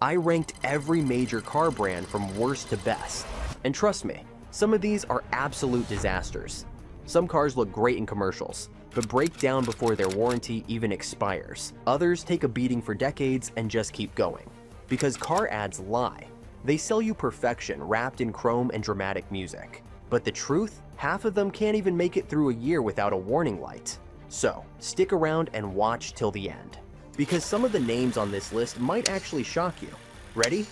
I ranked every major car brand from worst to best. And trust me, some of these are absolute disasters. Some cars look great in commercials, but break down before their warranty even expires. Others take a beating for decades and just keep going. Because car ads lie. They sell you perfection wrapped in chrome and dramatic music. But the truth? Half of them can't even make it through a year without a warning light. So, stick around and watch till the end. Because some of the names on this list might actually shock you. Ready?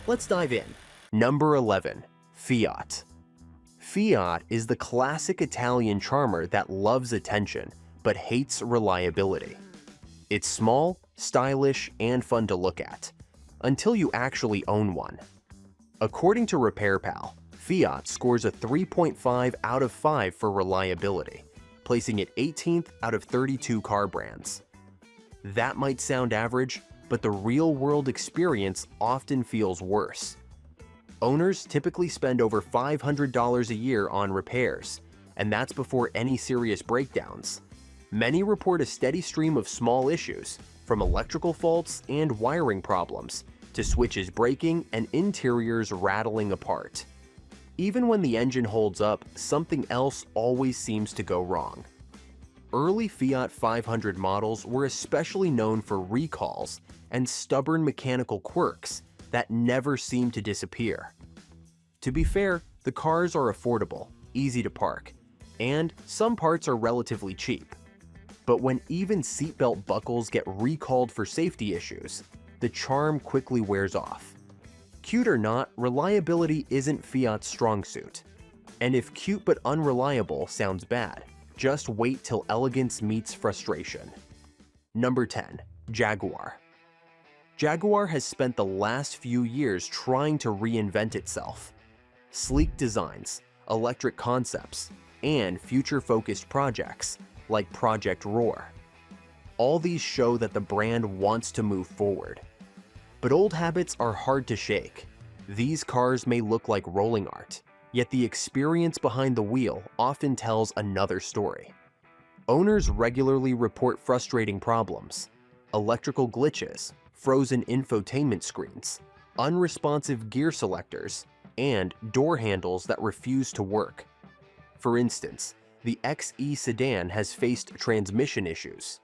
Let's dive in. Number 11. Fiat. Fiat is the classic Italian charmer that loves attention, but hates reliability. It's small, stylish, and fun to look at, until you actually own one. According to RepairPal, Fiat scores a 3.5 out of 5 for reliability, placing it 18th out of 32 car brands. That might sound average, but the real-world experience often feels worse. Owners typically spend over $500 a year on repairs, and that's before any serious breakdowns. Many report a steady stream of small issues, from electrical faults and wiring problems, to switches breaking and interiors rattling apart. Even when the engine holds up, something else always seems to go wrong. Early Fiat 500 models were especially known for recalls and stubborn mechanical quirks that never seem to disappear. To be fair, the cars are affordable, easy to park, and some parts are relatively cheap. But when even seatbelt buckles get recalled for safety issues, the charm quickly wears off. Cute or not, reliability isn't Fiat's strong suit. And if cute but unreliable sounds bad, just wait till elegance meets frustration. Number 10. Jaguar. Jaguar has spent the last few years trying to reinvent itself. Sleek designs, electric concepts, and future-focused projects like Project Roar. All these show that the brand wants to move forward. But old habits are hard to shake. These cars may look like rolling art, yet the experience behind the wheel often tells another story. Owners regularly report frustrating problems, electrical glitches, frozen infotainment screens, unresponsive gear selectors, and door handles that refuse to work. For instance, the XE sedan has faced transmission issues.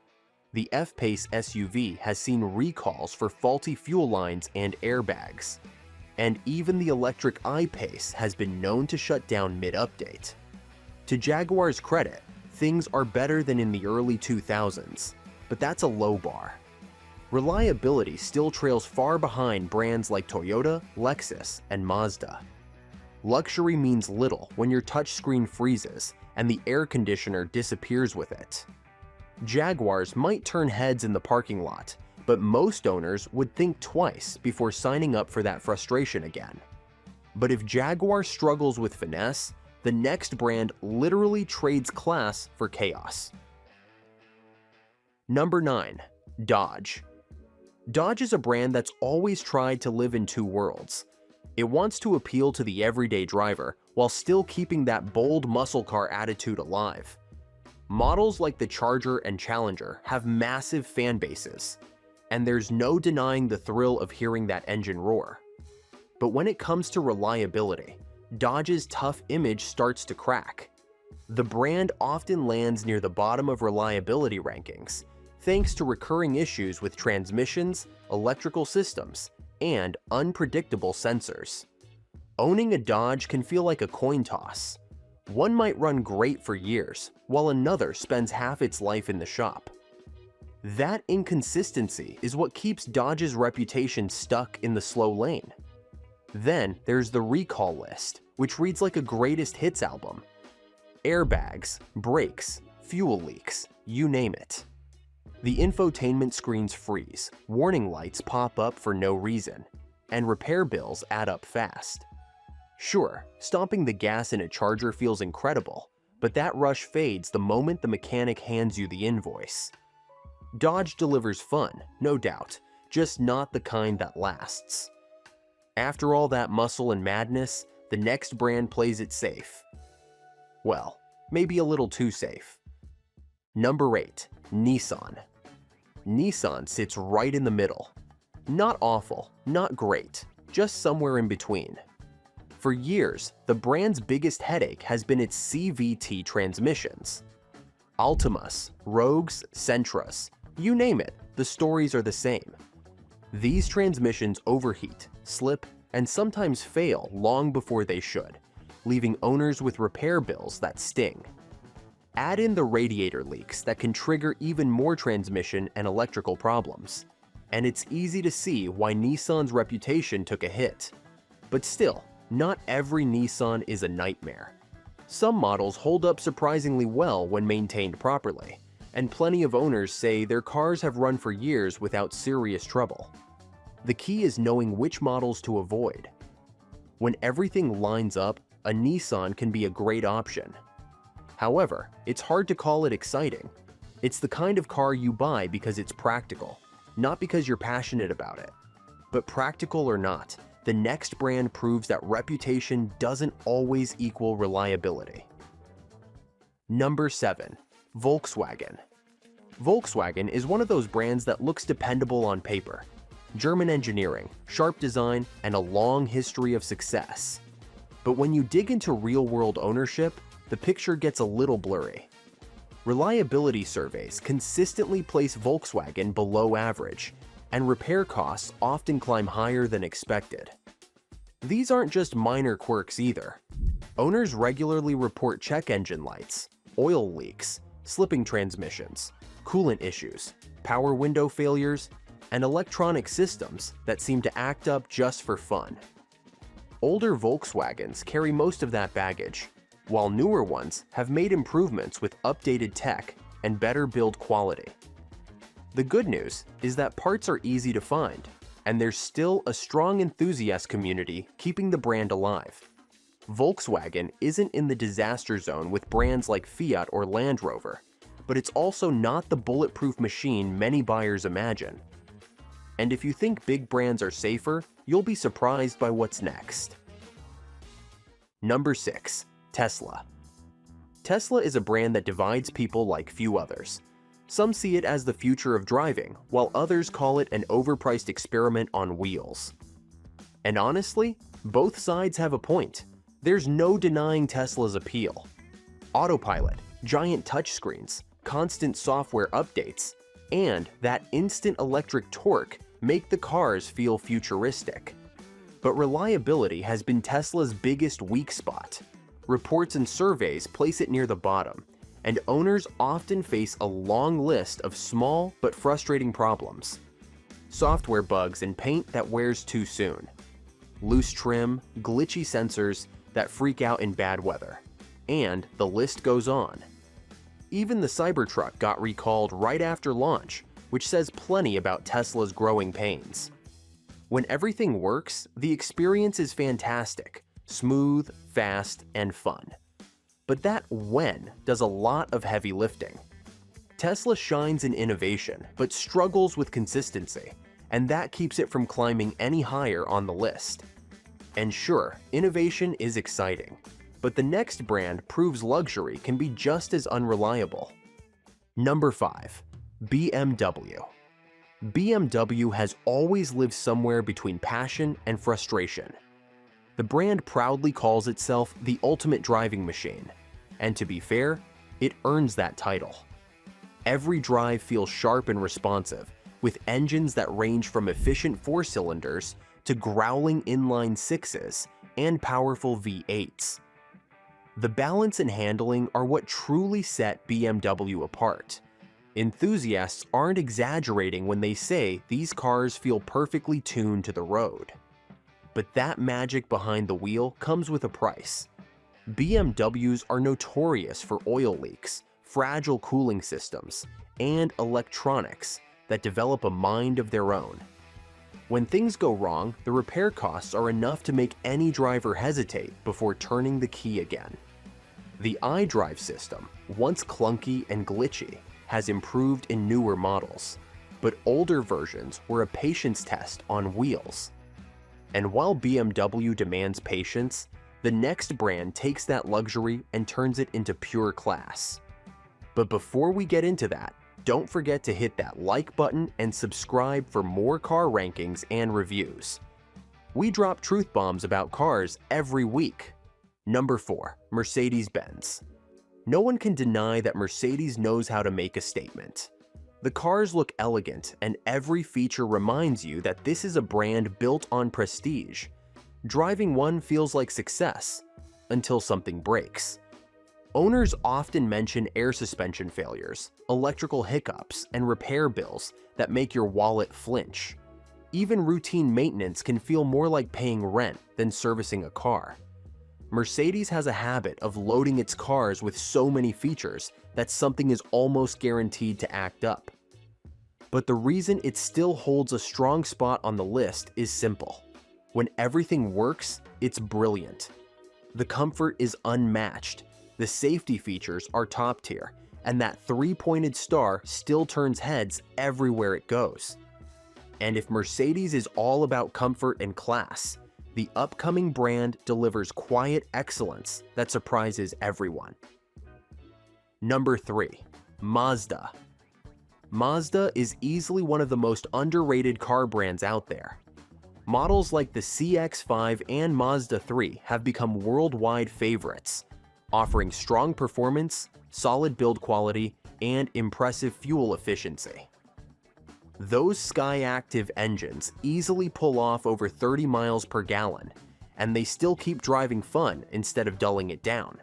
The F-Pace SUV has seen recalls for faulty fuel lines and airbags. And even the electric I-Pace has been known to shut down mid-update. To Jaguar's credit, things are better than in the early 2000s, but that's a low bar. Reliability still trails far behind brands like Toyota, Lexus, and Mazda. Luxury means little when your touchscreen freezes and the air conditioner disappears with it. Jaguars might turn heads in the parking lot, but most owners would think twice before signing up for that frustration again. But if Jaguar struggles with finesse, the next brand literally trades class for chaos. Number 9. Dodge. Dodge is a brand that's always tried to live in two worlds. It wants to appeal to the everyday driver while still keeping that bold muscle car attitude alive. Models like the Charger and Challenger have massive fan bases, and there's no denying the thrill of hearing that engine roar. But when it comes to reliability, Dodge's tough image starts to crack. The brand often lands near the bottom of reliability rankings, thanks to recurring issues with transmissions, electrical systems, and unpredictable sensors. Owning a Dodge can feel like a coin toss. One might run great for years, while another spends half its life in the shop. That inconsistency is what keeps Dodge's reputation stuck in the slow lane. Then there's the recall list, which reads like a greatest hits album. Airbags, brakes, fuel leaks, you name it. The infotainment screens freeze, warning lights pop up for no reason, and repair bills add up fast. Sure, stomping the gas in a Charger feels incredible, but that rush fades the moment the mechanic hands you the invoice. Dodge delivers fun, no doubt, just not the kind that lasts. After all that muscle and madness, the next brand plays it safe. Well, maybe a little too safe. Number 8. Nissan. Nissan sits right in the middle. Not awful, not great, just somewhere in between. For years, the brand's biggest headache has been its CVT transmissions. Altimas, Rogues, Sentras, you name it, the stories are the same. These transmissions overheat, slip, and sometimes fail long before they should, leaving owners with repair bills that sting. Add in the radiator leaks that can trigger even more transmission and electrical problems, and it's easy to see why Nissan's reputation took a hit. But still, not every Nissan is a nightmare. Some models hold up surprisingly well when maintained properly, and plenty of owners say their cars have run for years without serious trouble. The key is knowing which models to avoid. When everything lines up, a Nissan can be a great option. However, it's hard to call it exciting. It's the kind of car you buy because it's practical, not because you're passionate about it. But practical or not, the next brand proves that reputation doesn't always equal reliability. Number 7. Volkswagen. Volkswagen is one of those brands that looks dependable on paper. German engineering, sharp design, and a long history of success. But when you dig into real-world ownership, the picture gets a little blurry. Reliability surveys consistently place Volkswagen below average, and repair costs often climb higher than expected. These aren't just minor quirks either. Owners regularly report check engine lights, oil leaks, slipping transmissions, coolant issues, power window failures, and electronic systems that seem to act up just for fun. Older Volkswagens carry most of that baggage, while newer ones have made improvements with updated tech and better build quality. The good news is that parts are easy to find, and there's still a strong enthusiast community keeping the brand alive. Volkswagen isn't in the disaster zone with brands like Fiat or Land Rover, but it's also not the bulletproof machine many buyers imagine. And if you think big brands are safer, you'll be surprised by what's next. Number 6. Tesla. Tesla is a brand that divides people like few others. Some see it as the future of driving, while others call it an overpriced experiment on wheels. And honestly, both sides have a point. There's no denying Tesla's appeal. Autopilot, giant touchscreens, constant software updates, and that instant electric torque make the cars feel futuristic. But reliability has been Tesla's biggest weak spot. Reports and surveys place it near the bottom, and owners often face a long list of small but frustrating problems. Software bugs and paint that wears too soon. Loose trim, glitchy sensors that freak out in bad weather. And the list goes on. Even the Cybertruck got recalled right after launch, which says plenty about Tesla's growing pains. When everything works, the experience is fantastic, smooth, fast, and fun. But that when does a lot of heavy lifting. Tesla shines in innovation, but struggles with consistency, and that keeps it from climbing any higher on the list. And sure, innovation is exciting, but the next brand proves luxury can be just as unreliable. Number 5. BMW. BMW has always lived somewhere between passion and frustration. The brand proudly calls itself the ultimate driving machine, and to be fair, it earns that title. Every drive feels sharp and responsive, with engines that range from efficient 4-cylinders to growling inline 6s and powerful V8s. The balance and handling are what truly set BMW apart. Enthusiasts aren't exaggerating when they say these cars feel perfectly tuned to the road. But that magic behind the wheel comes with a price. BMWs are notorious for oil leaks, fragile cooling systems, and electronics that develop a mind of their own. When things go wrong, the repair costs are enough to make any driver hesitate before turning the key again. The iDrive system, once clunky and glitchy, has improved in newer models, but older versions were a patience test on wheels. And while BMW demands patience, the next brand takes that luxury and turns it into pure class. But before we get into that, don't forget to hit that like button and subscribe for more car rankings and reviews. We drop truth bombs about cars every week. Number 4. Mercedes-Benz. No one can deny that Mercedes knows how to make a statement. The cars look elegant, and every feature reminds you that this is a brand built on prestige. Driving one feels like success, until something breaks. Owners often mention air suspension failures, electrical hiccups, and repair bills that make your wallet flinch. Even routine maintenance can feel more like paying rent than servicing a car. Mercedes has a habit of loading its cars with so many features that something is almost guaranteed to act up. But the reason it still holds a strong spot on the list is simple. When everything works, it's brilliant. The comfort is unmatched, the safety features are top tier, and that three-pointed star still turns heads everywhere it goes. And if Mercedes is all about comfort and class, the upcoming brand delivers quiet excellence that surprises everyone. Number 3. Mazda. Mazda is easily one of the most underrated car brands out there. Models like the CX-5 and Mazda 3 have become worldwide favorites, offering strong performance, solid build quality, and impressive fuel efficiency. Those Skyactiv engines easily pull off over 30 miles per gallon, and they still keep driving fun instead of dulling it down.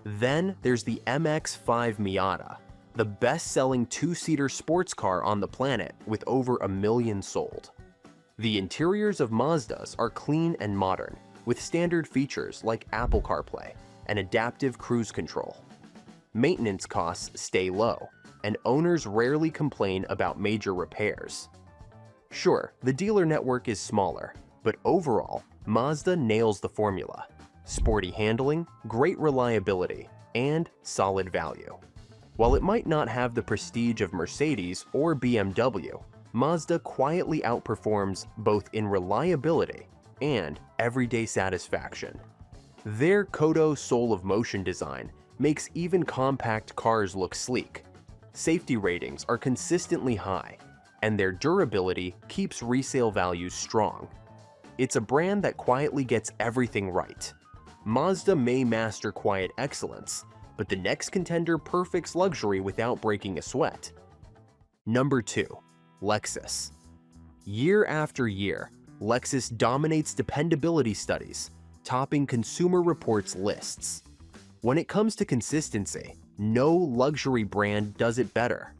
Then there's the MX-5 Miata, the best-selling two-seater sports car on the planet with over 1 million sold. The interiors of Mazdas are clean and modern, with standard features like Apple CarPlay and adaptive cruise control. Maintenance costs stay low, and owners rarely complain about major repairs. Sure, the dealer network is smaller, but overall, Mazda nails the formula: sporty handling, great reliability, and solid value. While it might not have the prestige of Mercedes or BMW, Mazda quietly outperforms both in reliability and everyday satisfaction. Their Kodo Soul of Motion design makes even compact cars look sleek. Safety ratings are consistently high, and their durability keeps resale values strong. It's a brand that quietly gets everything right. Mazda may master quiet excellence, but the next contender perfects luxury without breaking a sweat. Number 2. Lexus. Year after year, Lexus dominates dependability studies, topping Consumer Reports lists. When it comes to consistency, no luxury brand does it better.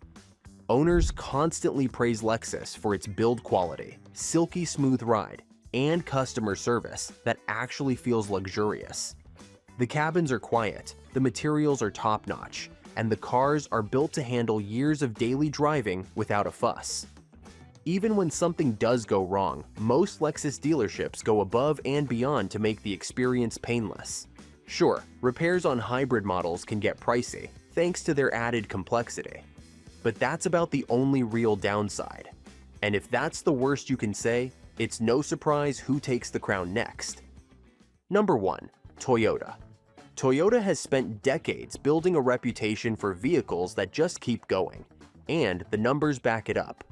Owners constantly praise Lexus for its build quality, silky smooth ride, and customer service that actually feels luxurious. The cabins are quiet, the materials are top-notch, and the cars are built to handle years of daily driving without a fuss. Even when something does go wrong, most Lexus dealerships go above and beyond to make the experience painless. Sure, repairs on hybrid models can get pricey, thanks to their added complexity. But that's about the only real downside. And if that's the worst you can say, it's no surprise who takes the crown next. Number 1. Toyota. Toyota has spent decades building a reputation for vehicles that just keep going, and the numbers back it up.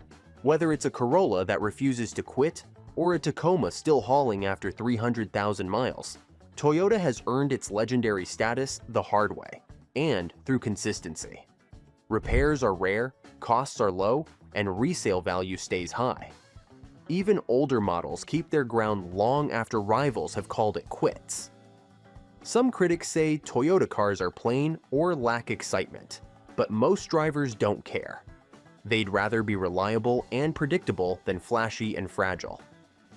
Whether it's a Corolla that refuses to quit, or a Tacoma still hauling after 300,000 miles, Toyota has earned its legendary status the hard way, and through consistency. Repairs are rare, costs are low, and resale value stays high. Even older models keep their ground long after rivals have called it quits. Some critics say Toyota cars are plain or lack excitement, but most drivers don't care. They'd rather be reliable and predictable than flashy and fragile.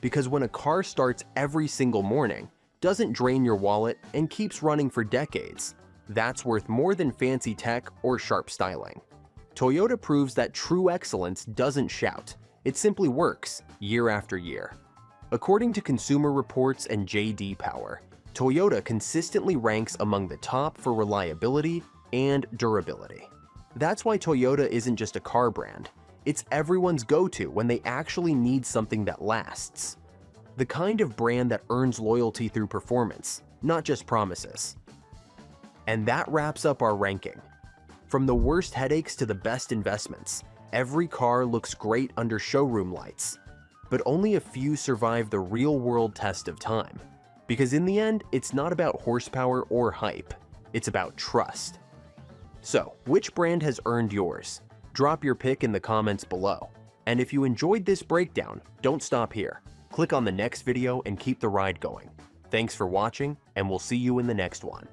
Because when a car starts every single morning, doesn't drain your wallet, and keeps running for decades, that's worth more than fancy tech or sharp styling. Toyota proves that true excellence doesn't shout, it simply works year after year. According to Consumer Reports and J.D. Power, Toyota consistently ranks among the top for reliability and durability. That's why Toyota isn't just a car brand, it's everyone's go-to when they actually need something that lasts. The kind of brand that earns loyalty through performance, not just promises. And that wraps up our ranking. From the worst headaches to the best investments, every car looks great under showroom lights. But only a few survive the real-world test of time. Because in the end, it's not about horsepower or hype, it's about trust. So, which brand has earned yours? Drop your pick in the comments below. And if you enjoyed this breakdown, don't stop here. Click on the next video and keep the ride going. Thanks for watching, and we'll see you in the next one.